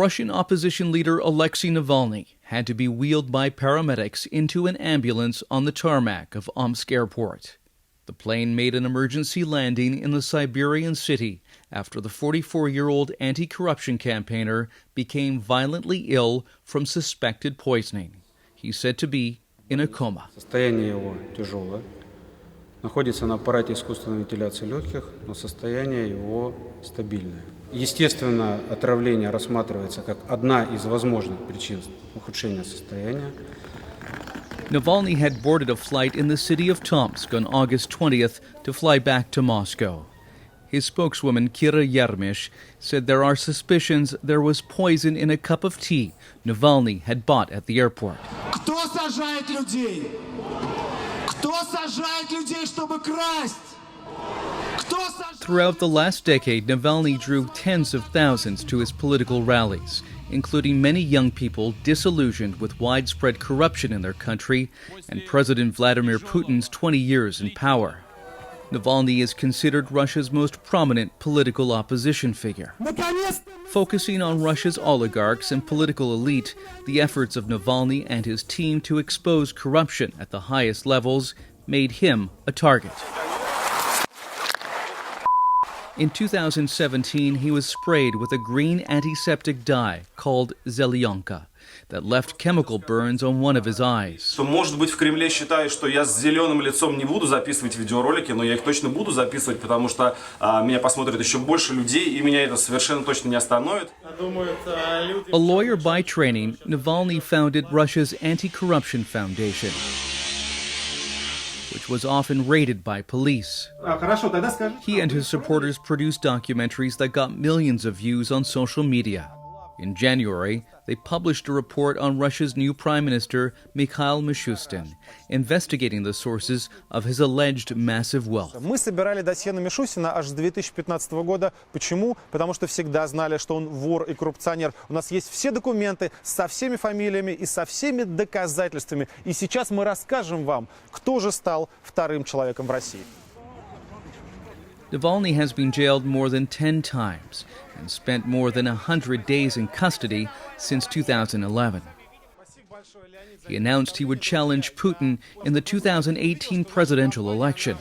Russian opposition leader Aleksei Navalny had to be wheeled by paramedics into an ambulance on the tarmac of Omsk Airport. The plane made an emergency landing in the Siberian city after the 44-year-old anti-corruption campaigner became violently ill from suspected poisoning. He's said to be in a coma. Состояние его тяжелое. Находится на аппарате искусственной вентиляции легких, но состояние его стабильное. Естественно, отравление рассматривается как одна из возможных причин ухудшения состояния. Navalny had boarded a flight in the city of Tomsk on August 20th to fly back to Moscow. His spokeswoman, Kira Yermish, said there are suspicions there was poison in a cup of tea Navalny had bought at the airport. Кто сажает людей? Кто сажает людей, чтобы красть? Throughout the last decade, Navalny drew tens of thousands to his political rallies, including many young people disillusioned with widespread corruption in their country and President Vladimir Putin's 20 years in power. Navalny is considered Russia's most prominent political opposition figure. Focusing on Russia's oligarchs and political elite, the efforts of Navalny and his team to expose corruption at the highest levels made him a target. In 2017, he was sprayed with a green antiseptic dye called Zelyanka that left chemical burns on one of his eyes. Может быть, в Кремле считают, что я с зеленым лицом не буду записывать видеоролики, но я их точно буду записывать, потому что меня посмотрят еще больше людей, и меня это совершенно точно не остановит. A lawyer by training, Navalny founded Russia's Anti-Corruption Foundation, which was often raided by police. He and his supporters produced documentaries that got millions of views on social media. In January, they published a report on Russia's new Prime Minister, Mikhail Mishustin, investigating the sources of his alleged massive wealth. Мы собирали досье на Мишустина аж с 2015 года. Почему? Потому что всегда знали, что он вор и коррупционер. У нас есть все документы со всеми фамилиями и со всеми доказательствами. И сейчас мы расскажем вам, кто же стал вторым человеком в России. Navalny has been jailed more than 10 times and spent more than 100 days in custody since 2011. He announced he would challenge Putin in the 2018 presidential election,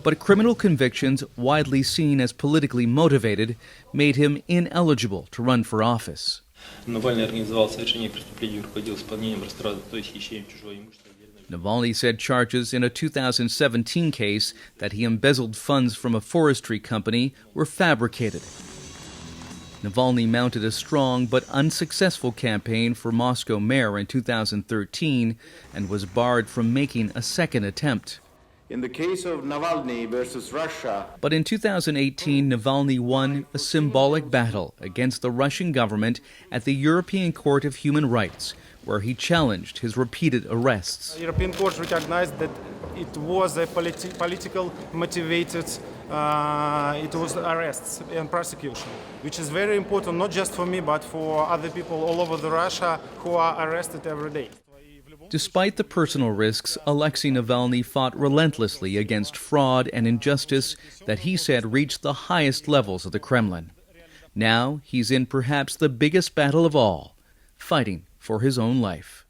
but criminal convictions, widely seen as politically motivated, made him ineligible to run for office. Навальный организовал совершение преступлений и руководил исполнением растраты, то есть хищением чужого имущества. Navalny said charges in a 2017 case that he embezzled funds from a forestry company were fabricated. Navalny mounted a strong but unsuccessful campaign for Moscow mayor in 2013 and was barred from making a second attempt. In the case of Navalny versus Russia. But in 2018, Navalny won a symbolic battle against the Russian government at the European Court of Human Rights, where he challenged his repeated arrests. The European Court recognized that it was a political motivated arrests and prosecution, which is very important not just for me but for other people all over Russia who are arrested every day. Despite the personal risks, Aleksei Navalny fought relentlessly against fraud and injustice that he said reached the highest levels of the Kremlin. Now he's in perhaps the biggest battle of all, fighting for his own life.